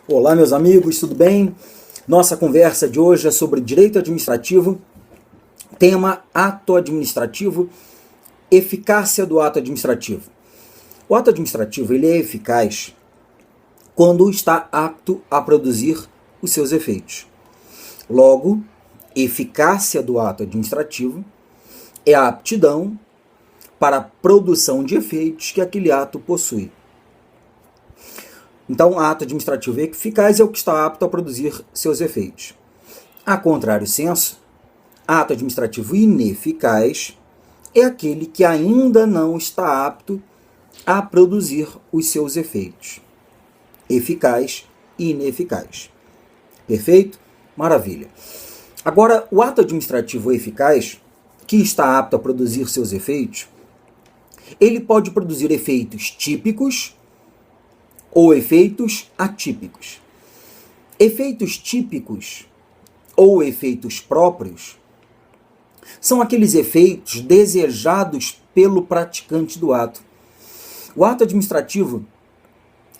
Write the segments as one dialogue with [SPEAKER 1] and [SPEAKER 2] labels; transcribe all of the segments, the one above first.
[SPEAKER 1] Olá, meus amigos, tudo bem? Nossa conversa de hoje é sobre direito administrativo, tema ato administrativo, eficácia do ato administrativo. O ato administrativo ele é eficaz quando está apto a produzir os seus efeitos. Logo, eficácia do ato administrativo é a aptidão para a produção de efeitos que aquele ato possui. Então, ato administrativo eficaz é o que está apto a produzir seus efeitos. A contrário senso, ato administrativo ineficaz é aquele que ainda não está apto a produzir os seus efeitos. Eficaz e ineficaz. Perfeito? Maravilha. Agora, o ato administrativo eficaz, que está apto a produzir seus efeitos, ele pode produzir efeitos típicos ou efeitos atípicos. Efeitos típicos ou efeitos próprios são aqueles efeitos desejados pelo praticante do ato. O ato administrativo,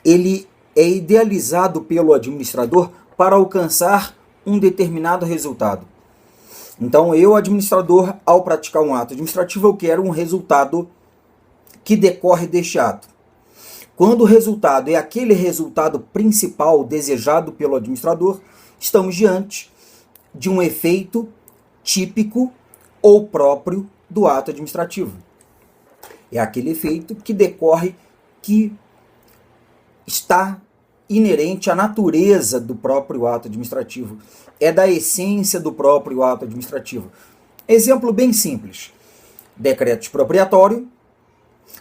[SPEAKER 1] ele é idealizado pelo administrador para alcançar um determinado resultado. Então, eu, administrador, ao praticar um ato administrativo, eu quero um resultado que decorre deste ato. Quando o resultado é aquele resultado principal desejado pelo administrador, estamos diante de um efeito típico ou próprio do ato administrativo. É aquele efeito que decorre, que está inerente à natureza do próprio ato administrativo. É da essência do próprio ato administrativo. Exemplo bem simples. Decreto expropriatório,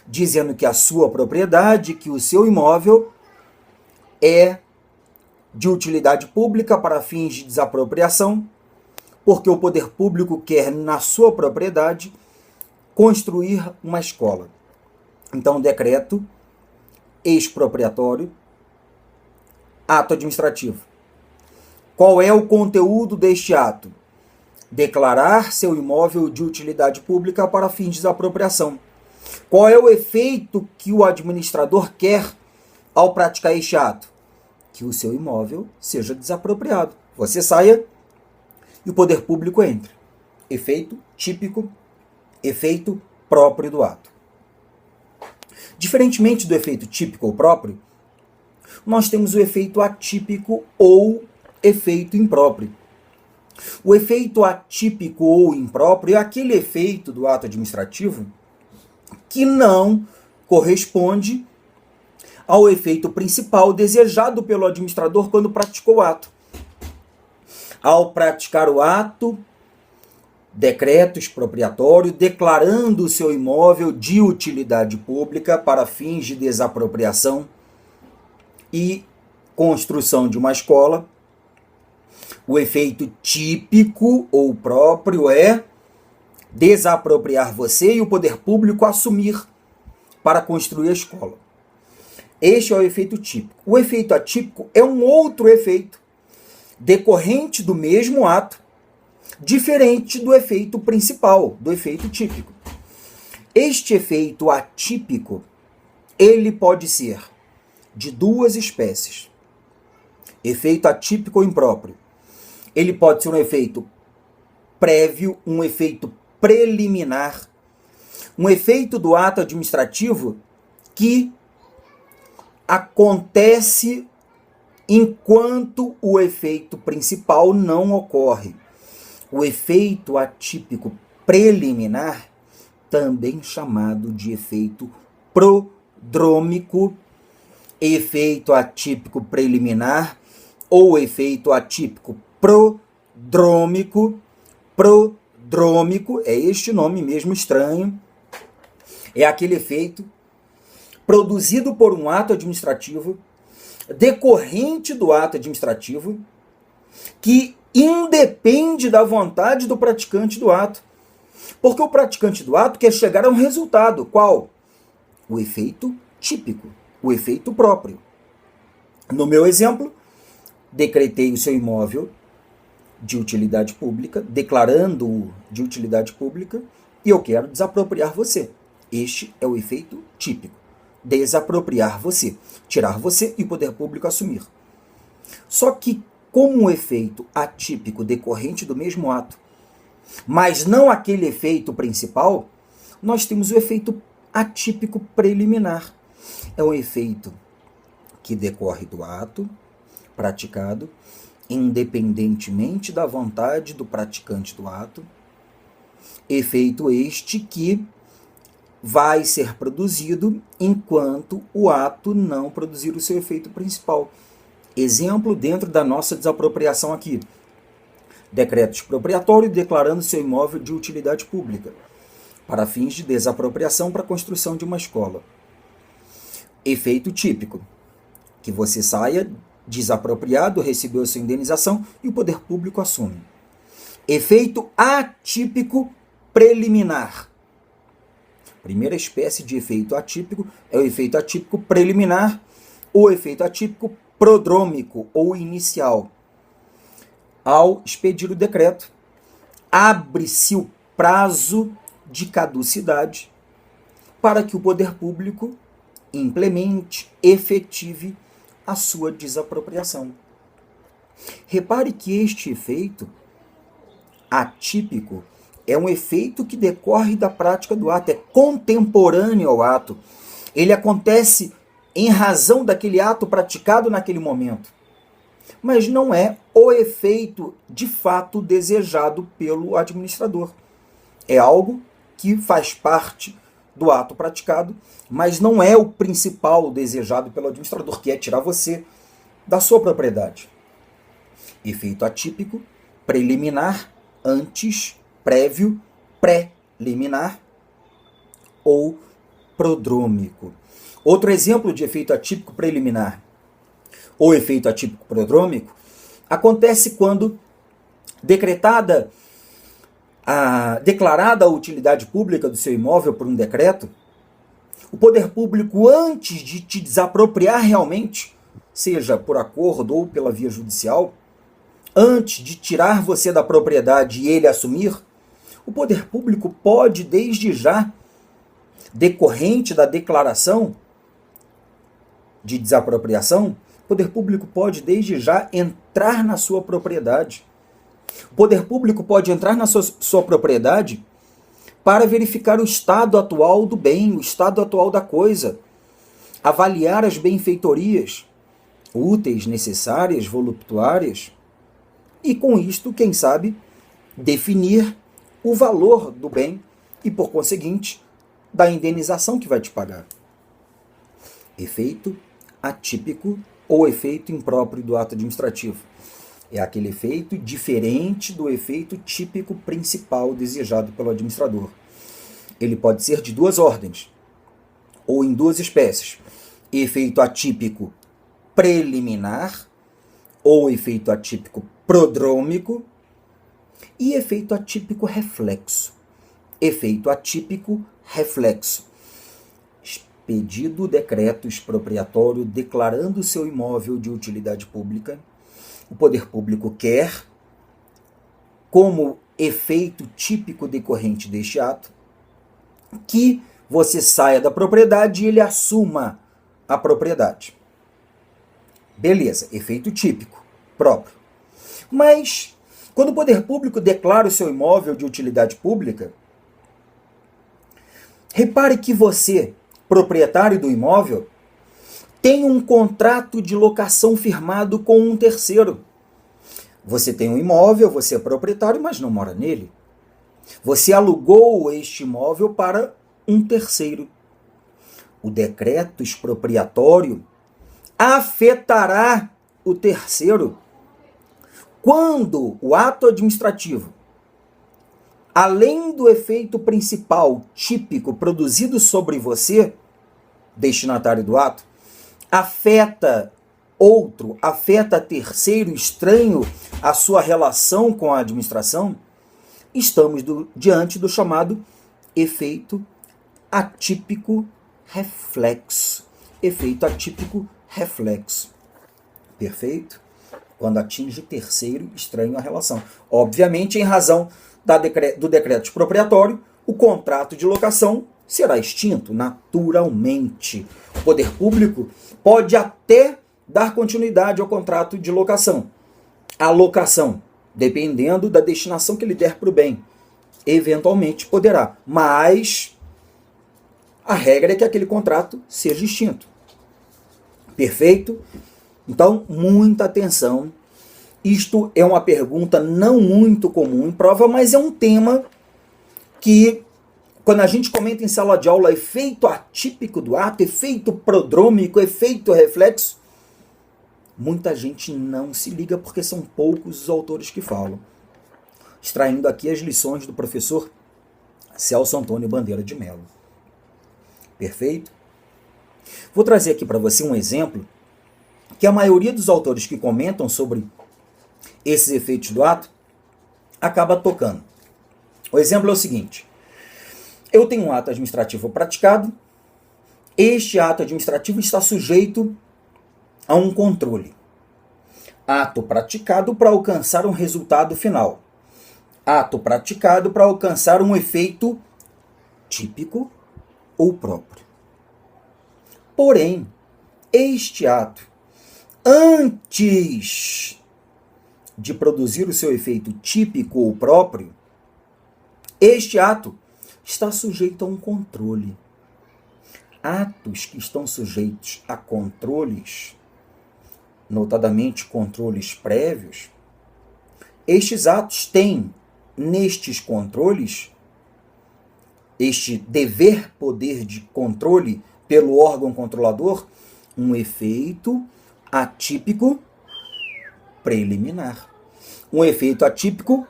[SPEAKER 1] dizendo que a sua propriedade, que o seu imóvel é de utilidade pública para fins de desapropriação, porque o poder público quer, na sua propriedade, construir uma escola. Então, decreto expropriatório, ato administrativo. Qual é o conteúdo deste ato? Declarar seu imóvel de utilidade pública para fins de desapropriação. Qual é o efeito que o administrador quer ao praticar este ato? Que o seu imóvel seja desapropriado. Você saia e o poder público entre. Efeito típico, efeito próprio do ato. Diferentemente do efeito típico ou próprio, nós temos o efeito atípico ou efeito impróprio. O efeito atípico ou impróprio é aquele efeito do ato administrativo que não corresponde ao efeito principal desejado pelo administrador quando praticou o ato. Ao praticar o ato, decreto expropriatório, declarando o seu imóvel de utilidade pública para fins de desapropriação e construção de uma escola, o efeito típico ou próprio é desapropriar você e o poder público assumir para construir a escola. Este é o efeito típico. O efeito atípico é um outro efeito decorrente do mesmo ato, diferente do efeito principal, do efeito típico. Este efeito atípico, ele pode ser de duas espécies. Efeito atípico ou impróprio. Ele pode ser um efeito prévio, um efeito preliminar, um efeito do ato administrativo que acontece enquanto o efeito principal não ocorre. O efeito atípico preliminar, também chamado de efeito prodrômico, efeito atípico preliminar ou efeito atípico prodrômico, é este nome mesmo estranho, é aquele efeito produzido por um ato administrativo, decorrente do ato administrativo, que independe da vontade do praticante do ato. Porque o praticante do ato quer chegar a um resultado. Qual? O efeito típico, o efeito próprio. No meu exemplo, decretei o seu imóvel de utilidade pública, declarando-o de utilidade pública, e eu quero desapropriar você. Este é o efeito típico. Desapropriar você, tirar você e o poder público assumir. Só que, como um efeito atípico decorrente do mesmo ato, mas não aquele efeito principal, nós temos o efeito atípico preliminar. É um efeito que decorre do ato praticado, independentemente da vontade do praticante do ato. Efeito este que vai ser produzido enquanto o ato não produzir o seu efeito principal. Exemplo dentro da nossa desapropriação aqui. Decreto expropriatório declarando seu imóvel de utilidade pública para fins de desapropriação para a construção de uma escola. Efeito típico, que você saia desapropriado, recebeu a sua indenização e o poder público assume. Efeito atípico preliminar. Primeira espécie de efeito atípico é o efeito atípico preliminar ou efeito atípico prodrômico ou inicial. Ao expedir o decreto, abre-se o prazo de caducidade para que o poder público implemente, efetive a sua desapropriação. Repare que este efeito atípico é um efeito que decorre da prática do ato, é contemporâneo ao ato. Ele acontece em razão daquele ato praticado naquele momento. Mas não é o efeito de fato desejado pelo administrador. É algo que faz parte do ato praticado, mas não é o principal desejado pelo administrador, que é tirar você da sua propriedade. Efeito atípico, preliminar, antes, prévio, pré-liminar ou prodrômico. Outro exemplo de efeito atípico preliminar ou efeito atípico prodrômico acontece quando declarada a utilidade pública do seu imóvel por um decreto, o poder público, antes de te desapropriar realmente, seja por acordo ou pela via judicial, antes de tirar você da propriedade e ele assumir, o poder público pode, desde já, decorrente da declaração de desapropriação, o poder público pode, desde já, entrar na sua propriedade. O poder público pode entrar na sua propriedade para verificar o estado atual do bem, o estado atual da coisa, avaliar as benfeitorias úteis, necessárias, voluptuárias, e com isto, quem sabe, definir o valor do bem e, por conseguinte, da indenização que vai te pagar. Efeito atípico ou efeito impróprio do ato administrativo. É aquele efeito diferente do efeito típico principal desejado pelo administrador. Ele pode ser de duas ordens, ou em duas espécies. Efeito atípico preliminar, ou efeito atípico prodrômico, e efeito atípico reflexo. Efeito atípico reflexo. Expedido o decreto expropriatório declarando seu imóvel de utilidade pública, o poder público quer, como efeito típico decorrente deste ato, que você saia da propriedade e ele assuma a propriedade. Beleza, efeito típico, próprio. Mas, quando o poder público declara o seu imóvel de utilidade pública, repare que você, proprietário do imóvel, tem um contrato de locação firmado com um terceiro. Você tem um imóvel, você é proprietário, mas não mora nele. Você alugou este imóvel para um terceiro. O decreto expropriatório afetará o terceiro quando o ato administrativo, além do efeito principal típico produzido sobre você, destinatário do ato, afeta outro, afeta terceiro estranho a sua relação com a administração, estamos diante do chamado efeito atípico reflexo. Efeito atípico reflexo. Perfeito? Quando atinge terceiro estranho à relação. Obviamente, em razão do decreto expropriatório, o contrato de locação será extinto naturalmente. O poder público pode até dar continuidade ao contrato de locação. A locação, dependendo da destinação que ele der para o bem, eventualmente poderá, mas a regra é que aquele contrato seja extinto. Perfeito? Então, muita atenção. Isto é uma pergunta não muito comum em prova, mas é um tema que, quando a gente comenta em sala de aula efeito atípico do ato, efeito prodrômico, efeito reflexo, muita gente não se liga porque são poucos os autores que falam. Extraindo aqui as lições do professor Celso Antônio Bandeira de Mello. Perfeito? Vou trazer aqui para você um exemplo que a maioria dos autores que comentam sobre esses efeitos do ato acaba tocando. O exemplo é o seguinte: eu tenho um ato administrativo praticado, este ato administrativo está sujeito a um controle. Ato praticado para alcançar um resultado final. Ato praticado para alcançar um efeito típico ou próprio. Porém, este ato, antes de produzir o seu efeito típico ou próprio, este ato está sujeito a um controle. Atos que estão sujeitos a controles, notadamente controles prévios, estes atos têm, nestes controles, este dever-poder de controle pelo órgão controlador, um efeito atípico preliminar. Um efeito atípico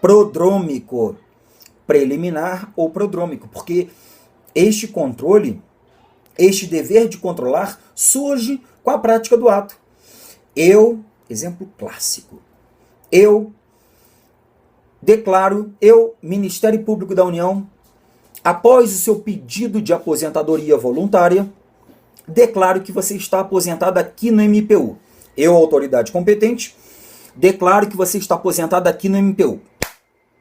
[SPEAKER 1] prodrômico. Preliminar ou prodrômico, porque este controle, este dever de controlar, surge com a prática do ato. Exemplo clássico, Ministério Público da União, após o seu pedido de aposentadoria voluntária, declaro que você está aposentado aqui no MPU. Eu, autoridade competente, declaro que você está aposentado aqui no MPU.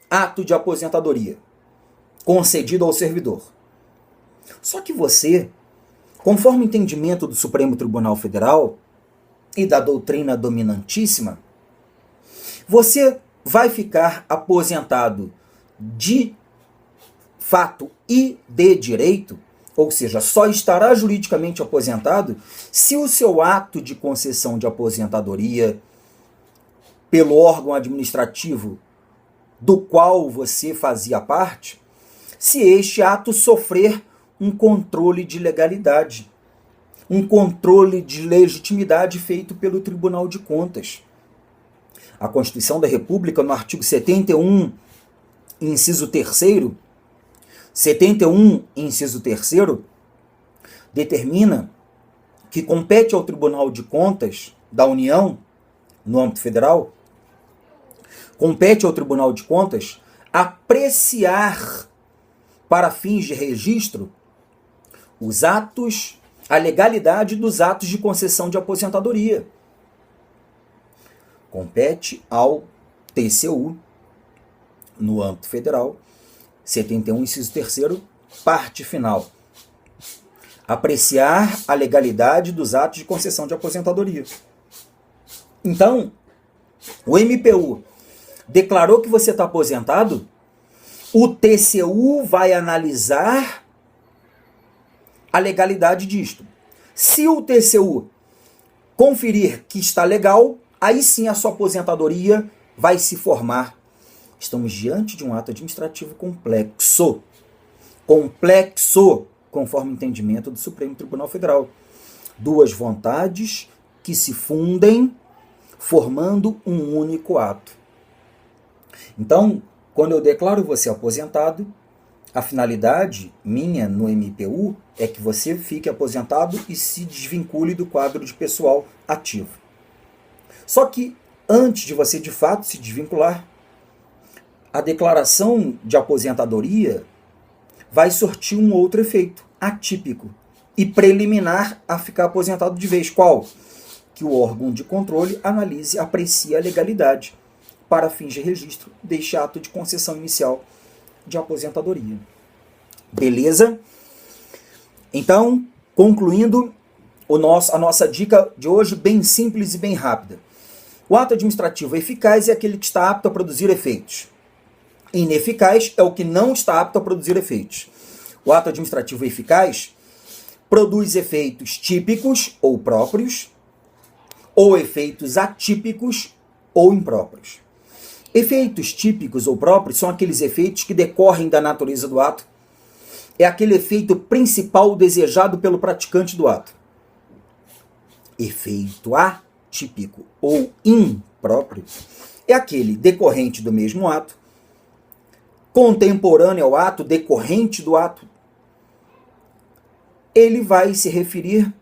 [SPEAKER 1] Ato de aposentadoria concedido ao servidor. Só que você, conforme o entendimento do Supremo Tribunal Federal e da doutrina dominantíssima, você vai ficar aposentado de fato e de direito, ou seja, só estará juridicamente aposentado se o seu ato de concessão de aposentadoria pelo órgão administrativo do qual você fazia parte, se este ato sofrer um controle de legalidade, um controle de legitimidade feito pelo Tribunal de Contas. A Constituição da República, no artigo 71, inciso 3º, 71, inciso 3º, determina que compete ao Tribunal de Contas da União, no âmbito federal, compete ao Tribunal de Contas apreciar, para fins de registro, os atos, a legalidade dos atos de concessão de aposentadoria. Compete ao TCU, no âmbito federal, 71, inciso 3º, parte final. Apreciar a legalidade dos atos de concessão de aposentadoria. Então, o MPU declarou que você está aposentado, o TCU vai analisar a legalidade disto. Se o TCU conferir que está legal, aí sim a sua aposentadoria vai se formar. Estamos diante de um ato administrativo complexo. Complexo, conforme o entendimento do Supremo Tribunal Federal. Duas vontades que se fundem, formando um único ato. Então, quando eu declaro você aposentado, a finalidade minha no MPU é que você fique aposentado e se desvincule do quadro de pessoal ativo. Só que, antes de você de fato se desvincular, a declaração de aposentadoria vai sortir um outro efeito, atípico, e preliminar a ficar aposentado de vez. Qual? Que o órgão de controle analise, aprecie a legalidade para fins de registro deste ato de concessão inicial de aposentadoria. Beleza? Então, concluindo, a nossa dica de hoje, bem simples e bem rápida. O ato administrativo eficaz é aquele que está apto a produzir efeitos. Ineficaz é o que não está apto a produzir efeitos. O ato administrativo eficaz produz efeitos típicos ou próprios, ou efeitos atípicos ou impróprios. Efeitos típicos ou próprios são aqueles efeitos que decorrem da natureza do ato. É aquele efeito principal desejado pelo praticante do ato. Efeito atípico ou impróprio é aquele decorrente do mesmo ato, contemporâneo ao ato, decorrente do ato. Ele vai se referir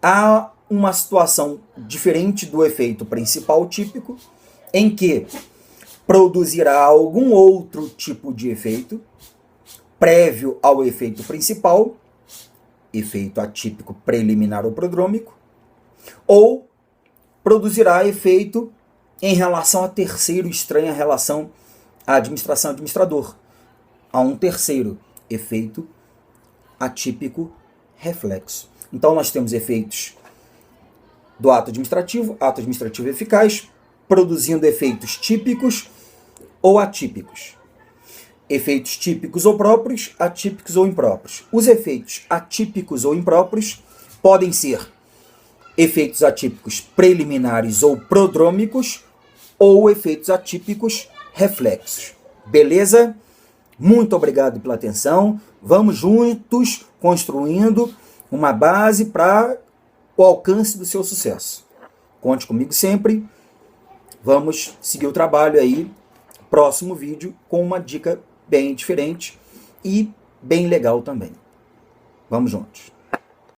[SPEAKER 1] a uma situação diferente do efeito principal típico, em que produzirá algum outro tipo de efeito prévio ao efeito principal, efeito atípico preliminar ou prodrômico, ou produzirá efeito em relação a terceiro, estranha relação à administração-administrador, a um terceiro, efeito atípico reflexo. Então nós temos efeitos do ato administrativo eficaz, produzindo efeitos típicos ou atípicos. Efeitos típicos ou próprios, atípicos ou impróprios. Os efeitos atípicos ou impróprios podem ser efeitos atípicos preliminares ou prodrômicos ou efeitos atípicos reflexos. Beleza? Muito obrigado pela atenção. Vamos juntos construindo uma base para o alcance do seu sucesso. Conte comigo sempre. Vamos seguir o trabalho aí. Próximo vídeo com uma dica bem diferente e bem legal também. Vamos juntos.